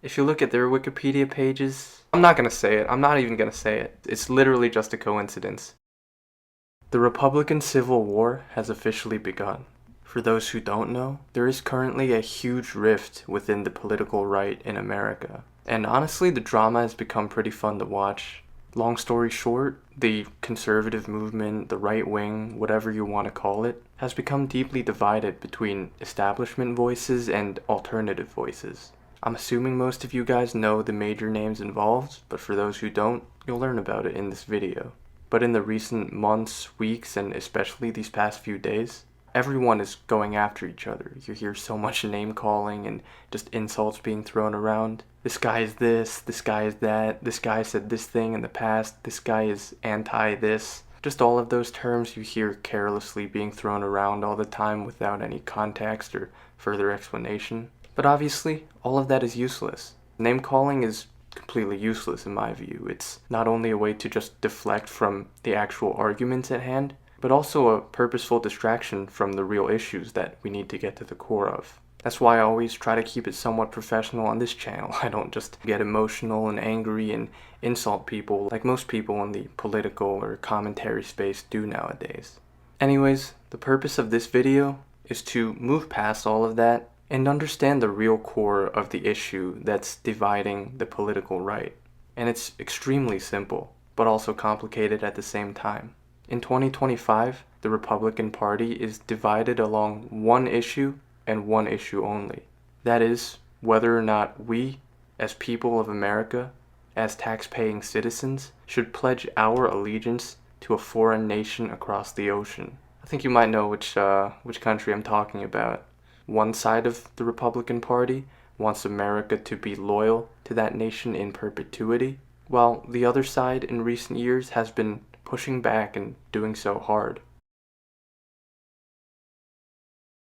If you look at their Wikipedia pages, I'm not gonna say it. I'm not even gonna say it. It's literally just a coincidence. The Republican Civil War has officially begun. For those who don't know, there is currently a huge rift within the political right in America. And honestly, the drama has become pretty fun to watch. Long story short, the conservative movement, the right wing, whatever you want to call it, has become deeply divided between establishment voices and alternative voices. I'm assuming most of you guys know the major names involved, but for those who don't, you'll learn about it in this video. But in the recent months, weeks, and especially these past few days, everyone is going after each other. You hear so much name calling and just insults being thrown around. This guy is this guy is that, this guy said this thing in the past, this guy is anti this. Just all of those terms you hear carelessly being thrown around all the time without any context or further explanation. But obviously, all of that is useless. Name calling is completely useless in my view. It's not only a way to just deflect from the actual arguments at hand, but also a purposeful distraction from the real issues that we need to get to the core of. That's why I always try to keep it somewhat professional on this channel. I don't just get emotional and angry and insult people like most people in the political or commentary space do nowadays. Anyways, the purpose of this video is to move past all of that and understand the real core of the issue that's dividing the political right. And it's extremely simple, but also complicated at the same time. In 2025, the Republican Party is divided along one issue and one issue only. That is, whether or not we, as people of America, as tax-paying citizens, should pledge our allegiance to a foreign nation across the ocean. I think you might know which country I'm talking about. One side of the Republican Party wants America to be loyal to that nation in perpetuity, while the other side in recent years has been pushing back and doing so hard.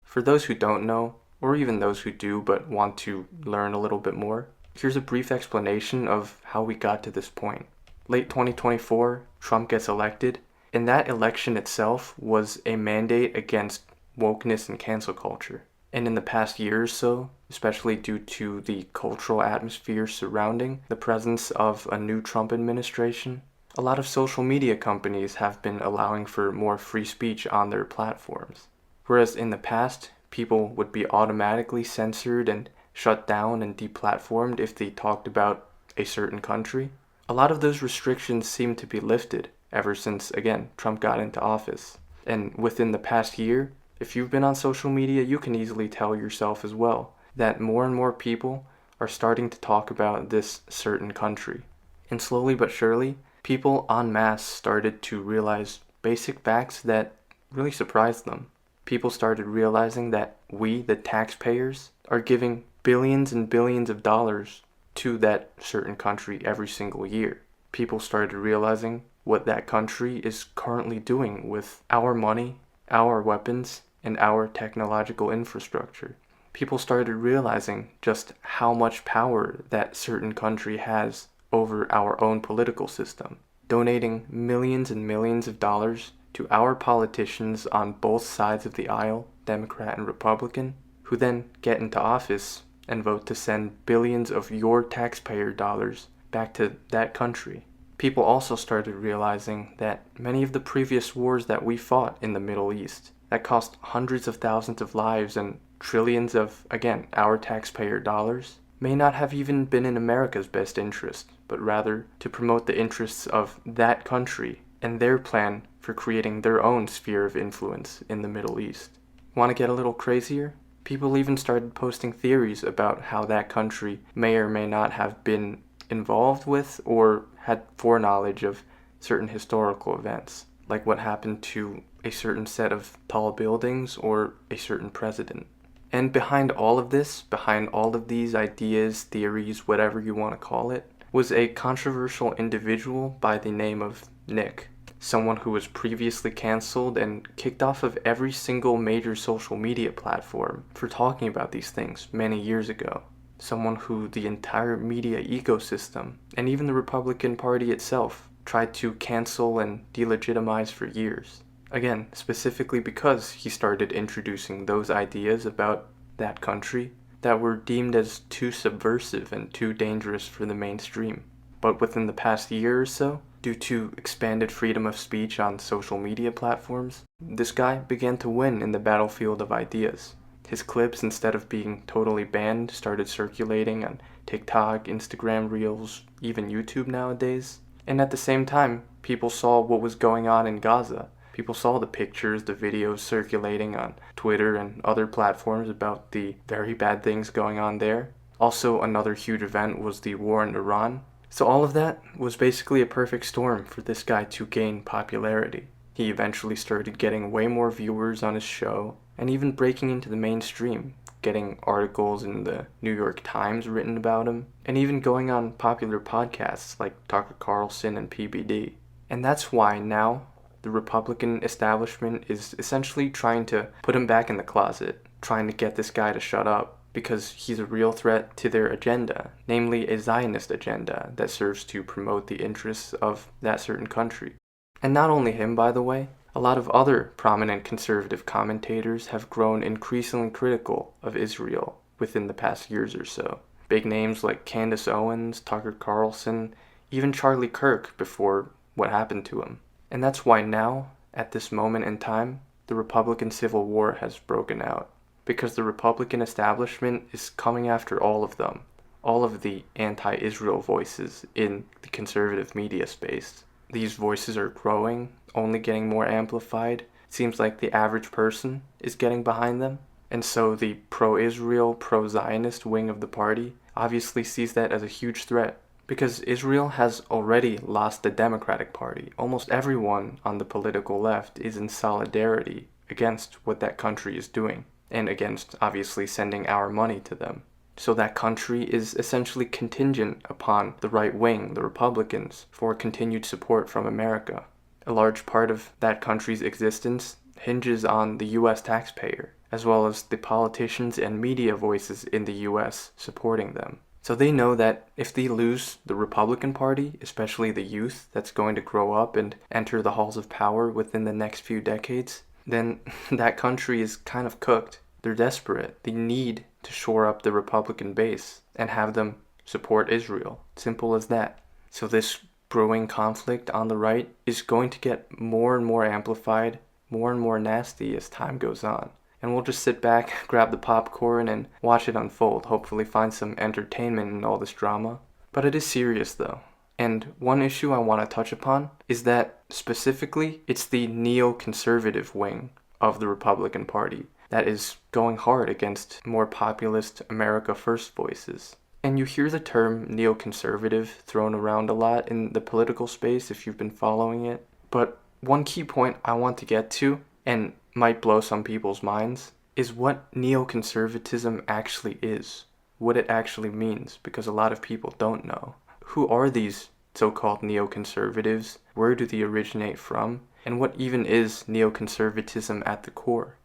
For those who don't know, or even those who do but want to learn a little bit more, here's a brief explanation of how we got to this point. Late 2024, Trump gets elected, and that election itself was a mandate against wokeness and cancel culture. And in the past year or so, especially due to the cultural atmosphere surrounding the presence of a new Trump administration, a lot of social media companies have been allowing for more free speech on their platforms. Whereas in the past, people would be automatically censored and shut down and deplatformed if they talked about a certain country, a lot of those restrictions seem to be lifted ever since, again, Trump got into office. And within the past year, if you've been on social media, you can easily tell yourself as well that more and more people are starting to talk about this certain country. And slowly but surely, people en masse started to realize basic facts that really surprised them. People started realizing that we, the taxpayers, are giving billions and billions of dollars to that certain country every single year. People started realizing what that country is currently doing with our money, our weapons, and our technological infrastructure. People started realizing just how much power that certain country has over our own political system, donating millions and millions of dollars to our politicians on both sides of the aisle, Democrat and Republican, who then get into office and vote to send billions of your taxpayer dollars back to that country. People also started realizing that many of the previous wars that we fought in the Middle East, that cost hundreds of thousands of lives and trillions of, again, our taxpayer dollars, may not have even been in America's best interest, but rather to promote the interests of that country and their plan for creating their own sphere of influence in the Middle East. Want to get a little crazier? People even started posting theories about how that country may or may not have been involved with or had foreknowledge of certain historical events, like what happened to a certain set of tall buildings or a certain president. And behind all of this, behind all of these ideas, theories, whatever you want to call it, was a controversial individual by the name of Nick. Someone who was previously canceled and kicked off of every single major social media platform for talking about these things many years ago. Someone who the entire media ecosystem, and even the Republican Party itself, tried to cancel and delegitimize for years. Again, specifically because he started introducing those ideas about that country that were deemed as too subversive and too dangerous for the mainstream. But within the past year or so, due to expanded freedom of speech on social media platforms, this guy began to win in the battlefield of ideas. His clips, instead of being totally banned, started circulating on TikTok, Instagram Reels, even YouTube nowadays. And at the same time, people saw what was going on in Gaza. People saw the pictures, the videos circulating on Twitter and other platforms about the very bad things going on there. Also, another huge event was the war in Iran. So all of that was basically a perfect storm for this guy to gain popularity. He eventually started getting way more viewers on his show, and even breaking into the mainstream, getting articles in the New York Times written about him, and even going on popular podcasts like Tucker Carlson and PBD. And that's why now the Republican establishment is essentially trying to put him back in the closet, trying to get this guy to shut up, because he's a real threat to their agenda, namely a Zionist agenda that serves to promote the interests of that certain country. And not only him, by the way, a lot of other prominent conservative commentators have grown increasingly critical of Israel within the past years or so. Big names like Candace Owens, Tucker Carlson, even Charlie Kirk before what happened to him. And that's why now, at this moment in time, the Republican Civil War has broken out. Because the Republican establishment is coming after all of them, all of the anti-Israel voices in the conservative media space. These voices are growing, only getting more amplified. It seems like the average person is getting behind them. And so the pro-Israel, pro-Zionist wing of the party obviously sees that as a huge threat. Because Israel has already lost the Democratic Party. Almost everyone on the political left is in solidarity against what that country is doing, and against obviously sending our money to them. So that country is essentially contingent upon the right wing, the Republicans, for continued support from America. A large part of that country's existence hinges on the US taxpayer, as well as the politicians and media voices in the US supporting them. So they know that if they lose the Republican Party, especially the youth that's going to grow up and enter the halls of power within the next few decades, then that country is kind of cooked. They're desperate. They need to shore up the Republican base and have them support Israel. Simple as that. So this brewing conflict on the right is going to get more and more amplified, more and more nasty as time goes on. And we'll just sit back, grab the popcorn, and watch it unfold, hopefully find some entertainment in all this drama. But it is serious though. And one issue I want to touch upon is that specifically it's the neoconservative wing of the Republican Party that is going hard against more populist America First voices. And you hear the term neoconservative thrown around a lot in the political space if you've been following it. But one key point I want to get to, and might blow some people's minds, is what neoconservatism actually is, what it actually means, because a lot of people don't know. Who are these so-called neoconservatives? Where do they originate from? And what even is neoconservatism at the core?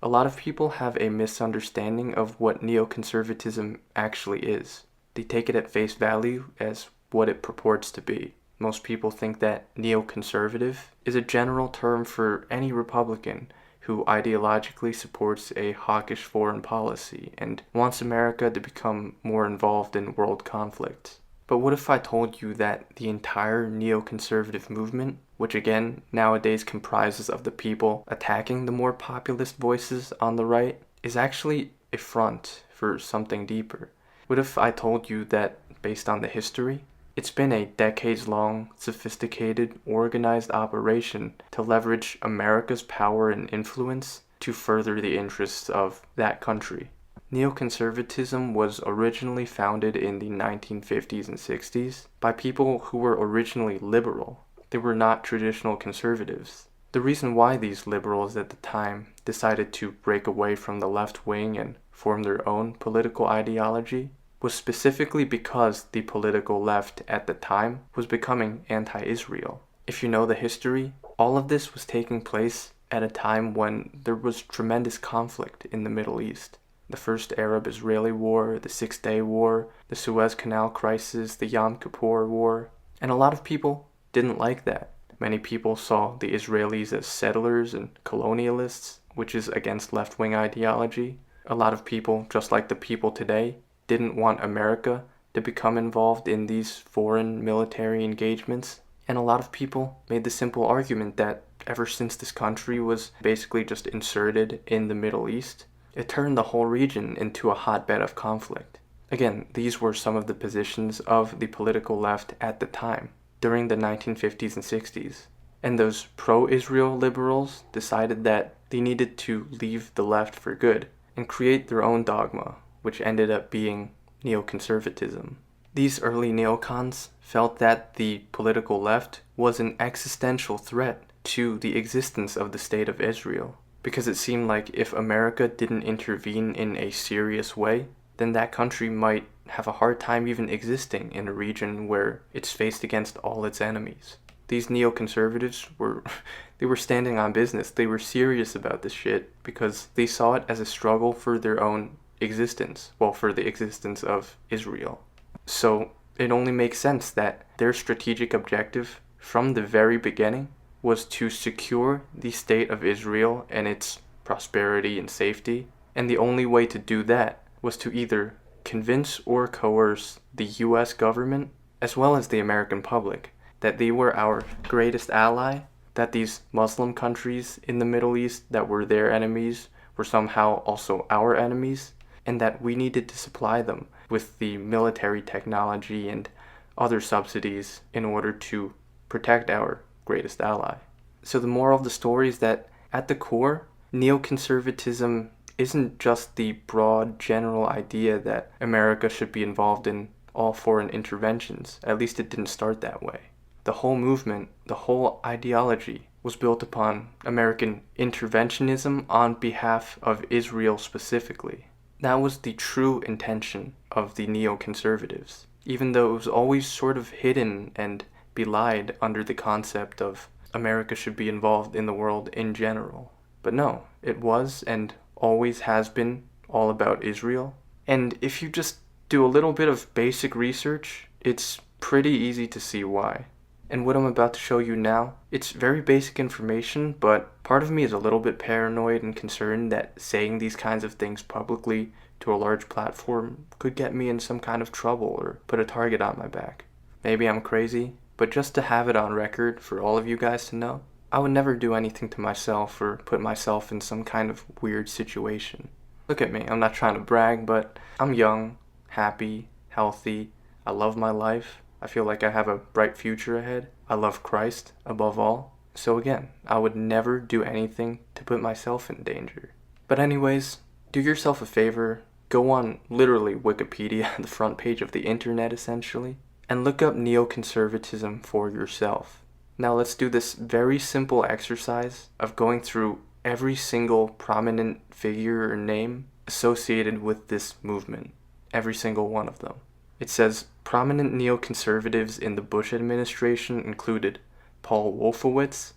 A lot of people have a misunderstanding of what neoconservatism actually is. They take it at face value as what it purports to be. Most people think that neoconservative is a general term for any Republican who ideologically supports a hawkish foreign policy and wants America to become more involved in world conflicts. But what if I told you that the entire neoconservative movement, which again nowadays comprises of the people attacking the more populist voices on the right, is actually a front for something deeper? What if I told you that, based on the history, it's been a decades-long, sophisticated, organized operation to leverage America's power and influence to further the interests of that country? Neoconservatism was originally founded in the 1950s and 60s by people who were originally liberal. They were not traditional conservatives. The reason why these liberals at the time decided to break away from the left wing and form their own political ideology was specifically because the political left at the time was becoming anti-Israel. If you know the history, all of this was taking place at a time when there was tremendous conflict in the Middle East. The First Arab-Israeli War, the Six-Day War, the Suez Canal Crisis, the Yom Kippur War. And a lot of people didn't like that. Many people saw the Israelis as settlers and colonialists, which is against left-wing ideology. A lot of people, just like the people today, didn't want America to become involved in these foreign military engagements. And a lot of people made the simple argument that ever since this country was basically just inserted in the Middle East, it turned the whole region into a hotbed of conflict. Again, these were some of the positions of the political left at the time, during the 1950s and 60s. And those pro-Israel liberals decided that they needed to leave the left for good and create their own dogma, which ended up being neoconservatism. These early neocons felt that the political left was an existential threat to the existence of the State of Israel, because it seemed like if America didn't intervene in a serious way, then that country might have a hard time even existing in a region where it's faced against all its enemies. These neoconservatives were standing on business. They were serious about this shit because they saw it as a struggle for their own existence, well, for the existence of Israel. So it only makes sense that their strategic objective from the very beginning was to secure the state of Israel and its prosperity and safety, and the only way to do that was to either convince or coerce the US government as well as the American public that they were our greatest ally, that these Muslim countries in the Middle East that were their enemies were somehow also our enemies, and that we needed to supply them with the military technology and other subsidies in order to protect our greatest ally. So the moral of the story is that at the core, neoconservatism isn't just the broad general idea that America should be involved in all foreign interventions. At least it didn't start that way. The whole movement, the whole ideology was built upon American interventionism on behalf of Israel specifically. That was the true intention of the neoconservatives, even though it was always sort of hidden and belied under the concept of America should be involved in the world in general. But no, it was and always has been all about Israel. And if you just do a little bit of basic research, it's pretty easy to see why. And what I'm about to show you now, it's very basic information, but part of me is a little bit paranoid and concerned that saying these kinds of things publicly to a large platform could get me in some kind of trouble or put a target on my back. Maybe I'm crazy, but just to have it on record for all of you guys to know, I would never do anything to myself or put myself in some kind of weird situation. Look at me, I'm not trying to brag, but I'm young, happy, healthy, I love my life. I feel like I have a bright future ahead. I love Christ above all. So again, I would never do anything to put myself in danger. But anyways, do yourself a favor, go on literally Wikipedia, the front page of the internet essentially, and look up neoconservatism for yourself. Now let's do this very simple exercise of going through every single prominent figure or name associated with this movement. Every single one of them. It says, prominent neoconservatives in the Bush administration included Paul Wolfowitz,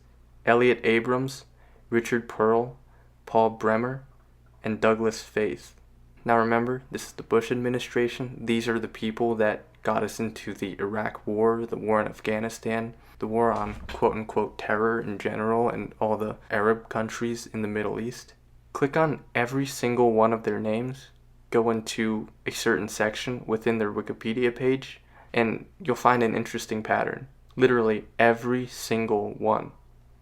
Elliott Abrams, Richard Perle, Paul Bremer, and Douglas Faith. Now remember, this is the Bush administration. These are the people that got us into the Iraq War, the war in Afghanistan, the war on quote-unquote terror in general, and all the Arab countries in the Middle East. Click on every single one of their names, go into a certain section within their Wikipedia page, and you'll find an interesting pattern. Literally every single one.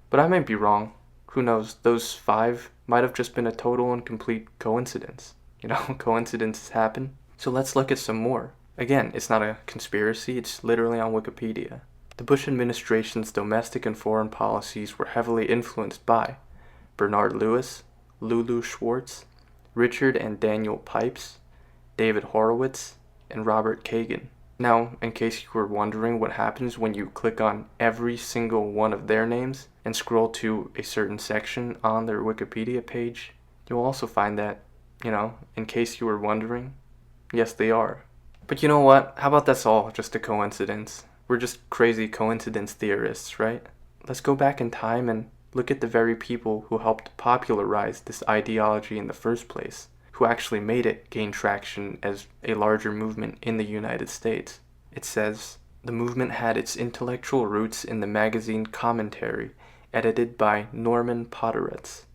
But I might be wrong. Who knows? Those 5 might have just been a total and complete coincidence. You know, coincidences happen. So let's look at some more. Again, it's not a conspiracy, it's literally on Wikipedia. The Bush administration's domestic and foreign policies were heavily influenced by Bernard Lewis, Lulu Schwartz, Richard and Daniel Pipes, David Horowitz, and Robert Kagan. Now, in case you were wondering what happens when you click on every single one of their names and scroll to a certain section on their Wikipedia page, you'll also find that, in case you were wondering, yes, they are. But you know what? How about that's all just a coincidence? We're just crazy coincidence theorists, right? Let's go back in time and look at the very people who helped popularize this ideology in the first place, who actually made it gain traction as a larger movement in the United States. It says, the movement had its intellectual roots in the magazine Commentary, edited by Norman Podhoretz.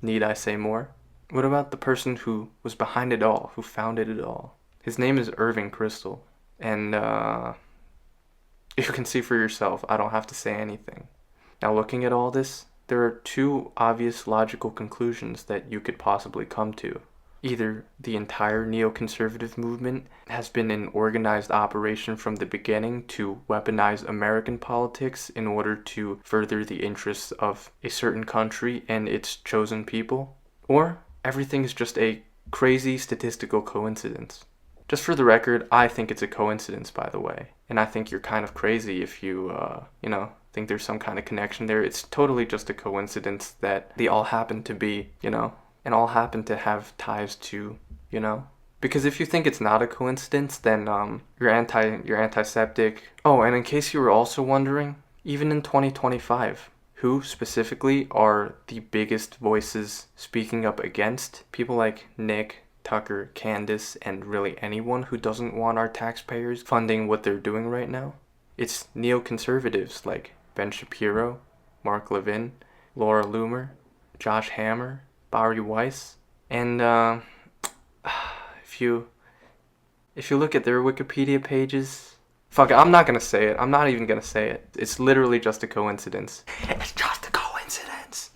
Need I say more? What about the person who was behind it all, who founded it all? His name is Irving Kristol, and you can see for yourself, I don't have to say anything. Now, looking at all this, there are two obvious logical conclusions that you could possibly come to. Either the entire neoconservative movement has been an organized operation from the beginning to weaponize American politics in order to further the interests of a certain country and its chosen people, or everything is just a crazy statistical coincidence. Just for the record, I think it's a coincidence, by the way, and I think you're kind of crazy if you, think there's some kind of connection there. It's totally just a coincidence that they all happen to be, and all happen to have ties to, Because if you think it's not a coincidence, then you're antiseptic. Oh, and in case you were also wondering, even in 2025, who specifically are the biggest voices speaking up against people like Nick, Tucker, Candace, and really anyone who doesn't want our taxpayers funding what they're doing right now? It's neoconservatives like Ben Shapiro, Mark Levin, Laura Loomer, Josh Hammer, Bari Weiss, and if you look at their Wikipedia pages, fuck it, I'm not gonna say it. I'm not even gonna say it. It's literally just a coincidence. It's just a coincidence.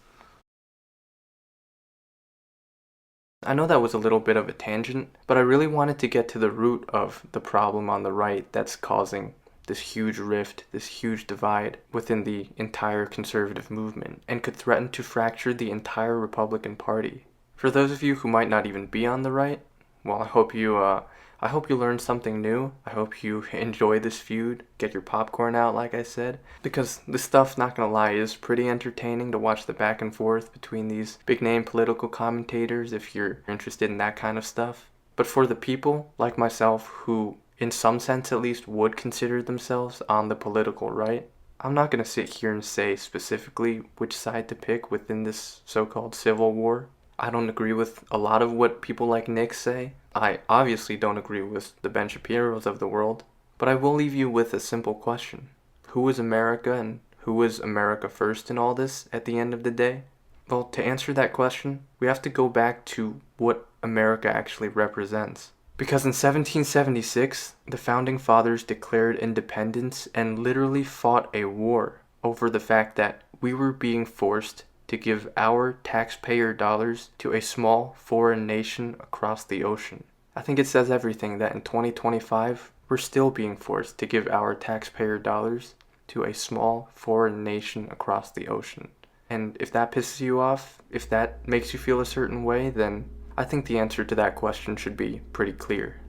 I know that was a little bit of a tangent, but I really wanted to get to the root of the problem on the right that's causing this huge rift, this huge divide within the entire conservative movement, and could threaten to fracture the entire Republican Party. For those of you who might not even be on the right, well, I hope you learned something new. I hope you enjoy this feud. Get your popcorn out, like I said, because this stuff, not gonna lie, is pretty entertaining to watch the back and forth between these big name political commentators if you're interested in that kind of stuff. But for the people like myself who, in some sense at least, would consider themselves on the political right, I'm not gonna sit here and say specifically which side to pick within this so-called civil war. I don't agree with a lot of what people like Nick say. I obviously don't agree with the Ben Shapiros of the world. But I will leave you with a simple question. Who is America and who is America first in all this at the end of the day? Well, to answer that question, we have to go back to what America actually represents. Because in 1776, the Founding Fathers declared independence and literally fought a war over the fact that we were being forced to give our taxpayer dollars to a small foreign nation across the ocean. I think it says everything that in 2025, we're still being forced to give our taxpayer dollars to a small foreign nation across the ocean. And if that pisses you off, if that makes you feel a certain way, then I think the answer to that question should be pretty clear.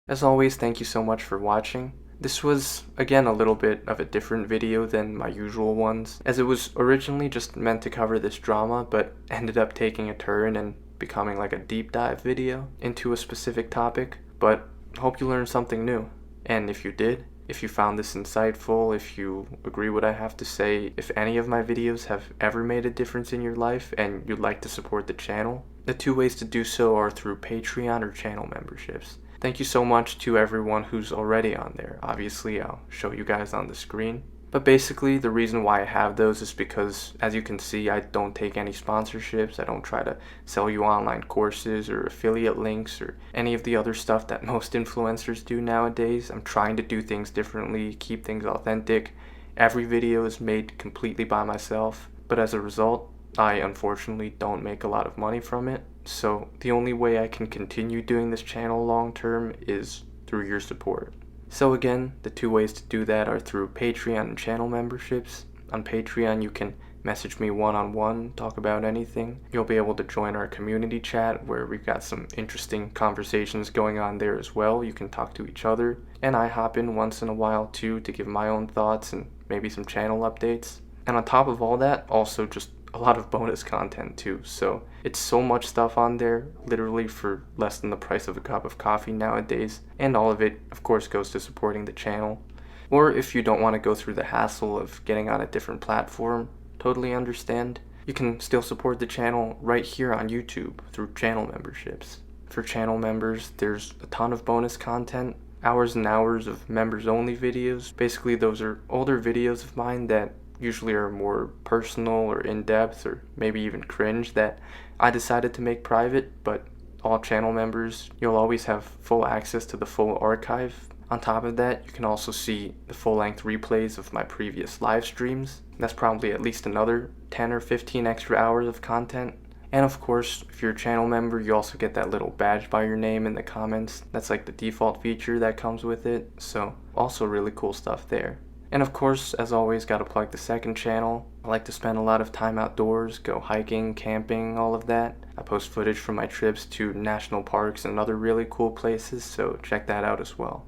As always, thank you so much for watching. This was, again, a little bit of a different video than my usual ones, as it was originally just meant to cover this drama, but ended up taking a turn and becoming like a deep dive video into a specific topic. But hope you learned something new. And if you did, if you found this insightful, if you agree what I have to say, if any of my videos have ever made a difference in your life and you'd like to support the channel, the two ways to do so are through Patreon or channel memberships. Thank you so much to everyone who's already on there. Obviously, I'll show you guys on the screen. But basically, the reason why I have those is because, as you can see, I don't take any sponsorships. I don't try to sell you online courses or affiliate links or any of the other stuff that most influencers do nowadays. I'm trying to do things differently, keep things authentic. Every video is made completely by myself, but as a result, I unfortunately don't make a lot of money from it. So the only way I can continue doing this channel long term is through your support. So again, the two ways to do that are through Patreon and channel memberships. On Patreon, you can message me one-on-one, talk about anything. You'll be able to join our community chat where we've got some interesting conversations going on there as well. You can talk to each other. And I hop in once in a while too to give my own thoughts and maybe some channel updates. And on top of all that, also just a lot of bonus content too. So it's so much stuff on there, literally for less than the price of a cup of coffee nowadays. And all of it, of course, goes to supporting the channel. Or if you don't want to go through the hassle of getting on a different platform, totally understand. You can still support the channel right here on YouTube through channel memberships. For channel members, there's a ton of bonus content, hours and hours of members only videos. Basically, those are older videos of mine that usually are more personal or in-depth or maybe even cringe that I decided to make private, but all channel members, you'll always have full access to the full archive. On top of that, you can also see the full-length replays of my previous live streams. That's probably at least another 10 or 15 extra hours of content. And of course, if you're a channel member, you also get that little badge by your name in the comments. That's like the default feature that comes with it, so also really cool stuff there. And of course, as always, gotta plug the second channel. I like to spend a lot of time outdoors, go hiking, camping, all of that. I post footage from my trips to national parks and other really cool places, so check that out as well.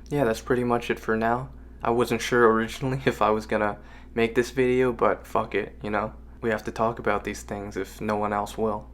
Yeah, that's pretty much it for now. I wasn't sure originally if I was gonna make this video, but fuck it, you know? We have to talk about these things if no one else will.